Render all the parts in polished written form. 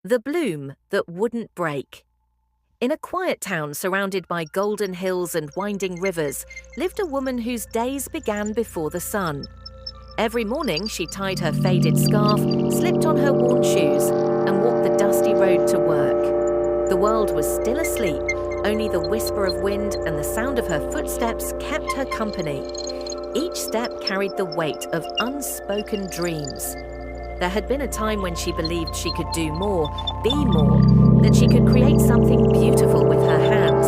The bloom that wouldn't break. In a quiet town surrounded by golden hills and winding rivers lived a woman whose days began before the sun. Every morning she tied her faded scarf, slipped on her worn shoes, and walked the dusty road to work. The world was still asleep, only the whisper of wind and the sound of her footsteps kept her company. Each step carried the weight of unspoken dreams. There had been a time when she believed she could do more, be more, that she could create something beautiful with her hands.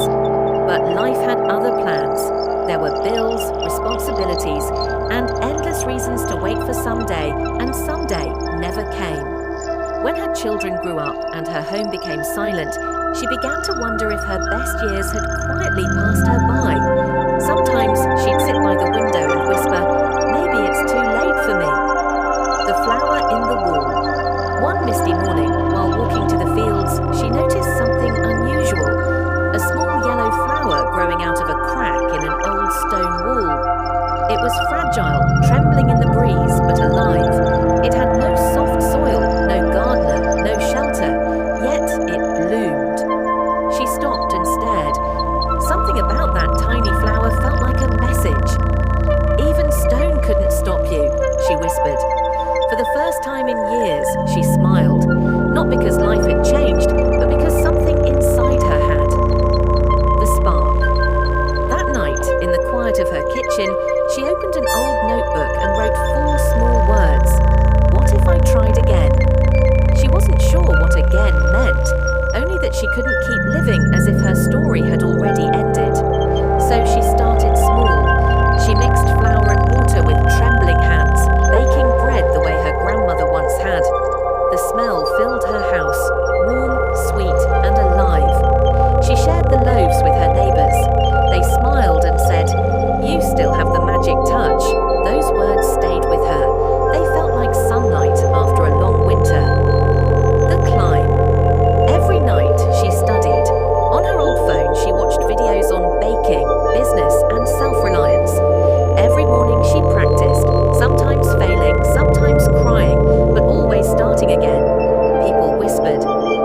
But life had other plans. There were bills, responsibilities, and endless reasons to wait for someday, and someday never came. When her children grew up and her home became silent, she began to wonder if her best years had quietly passed her by. Sometimes she'd sit by the window and whisper, "Maybe it's too late for me." The flower in the wall. One misty morning, while walking to the fields, she noticed something unusual. A small yellow flower growing out of a crack in an old stone wall. It was fragile, trembling in the breeze, but alive. It had no soft soil, no gardener, no shelter, yet it bloomed. She stopped and stared. Something about that tiny flower felt like a message. "Even stone couldn't stop you," she whispered. For the first time in years, she smiled, not because life had changed, but because something inside her had. The spark. That night, in the quiet of her kitchen, she opened an old notebook and wrote 4 small words. What if I tried again? She wasn't sure what again meant, only that she couldn't keep living as if her story had already ended. So she started small. She mixed flour and water with trembling hands, baking bread the way her grandmother once had. The smell filled her house, warm, sweet, and alive. She shared the loaves with her neighbors. They smiled and said, "You still have the magic touch." Those words stayed with her. They felt like sunlight after a long winter. The climb. Every night she studied. On her old phone, she watched videos on baking, business, and self-reliance. Every morning she practiced, sometimes failing, sometimes crying, but always starting again. People whispered,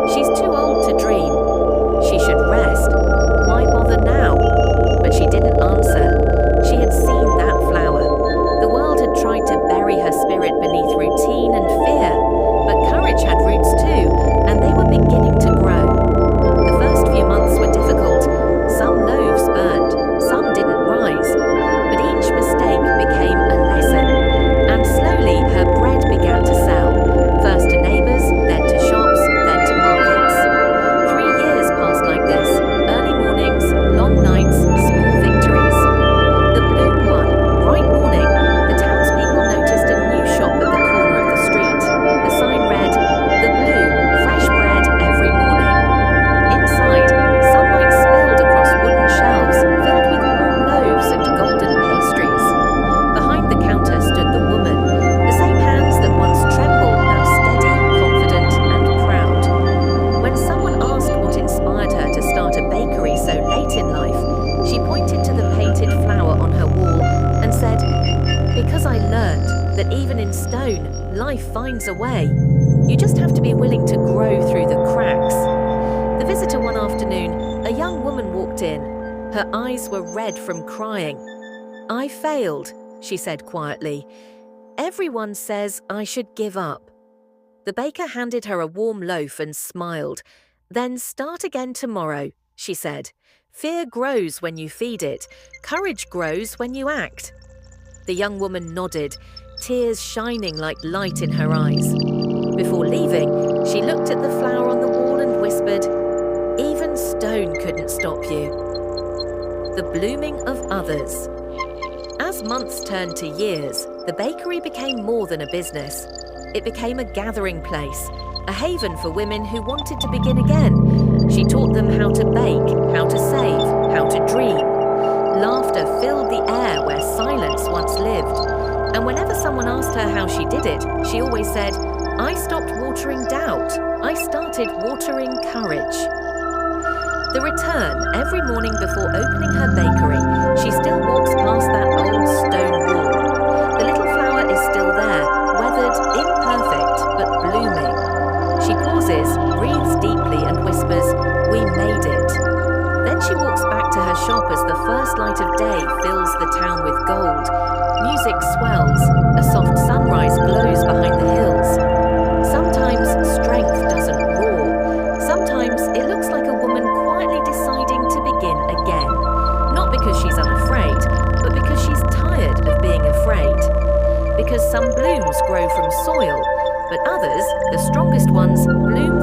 "She's too old to dream. She should rest. Why bother now?" But she didn't answer. She had seen that flower. The world had tried to bury her spirit beneath routine and fear, but courage had roots too, and they were beginning to grow. The first few months were difficult. Some loaves burned, some didn't rise, but each mistake became a lesson, and slowly her bread began to sell, first to neighbors, then to shops, then to markets. 3 years passed like this, early mornings, long nights, small victories. The bloom won. Bright morning, the townspeople noticed a new shop at the corner of the street. The sign read, "The Bloom, fresh bread every morning." Inside, sunlight spilled across wooden shelves filled with warm loaves and golden pastries. Behind the counter stood the woman, the same hands that once trembled, now steady, confident, and proud. When someone asked what inspired her to start a bakery so late in life, she pointed to the painted flower on her wall and said, "Because I learned that even in stone, life finds a way. You just have to be willing to grow through the cracks." The visitor one afternoon, a young woman walked in. Her eyes were red from crying. "I failed," she said quietly. "Everyone says I should give up." The baker handed her a warm loaf and smiled. "Then start again tomorrow," she said. "Fear grows when you feed it. Courage grows when you act." The young woman nodded, tears shining like light in her eyes. Before leaving, she looked at the flower on the wall and whispered, "Even stone couldn't stop you." The blooming of others. As months turned to years, the bakery became more than a business. It became a gathering place, a haven for women who wanted to begin again. She taught them how to bake, how to save, how to dream. Laughter filled the air where silence once lived. And whenever someone asked her how she did it, she always said, "I stopped watering doubt. I started watering courage." The return, every morning before opening her bakery, she still walks past that old stone wall. The little flower is still there, weathered, imperfect, but blooming. She pauses, breathes her shop as the first light of day fills the town with gold. Music swells, a soft sunrise glows behind the hills. Sometimes strength doesn't roar. Sometimes it looks like a woman quietly deciding to begin again. Not because she's unafraid, but because she's tired of being afraid. Because some blooms grow from soil, but others, the strongest ones, bloom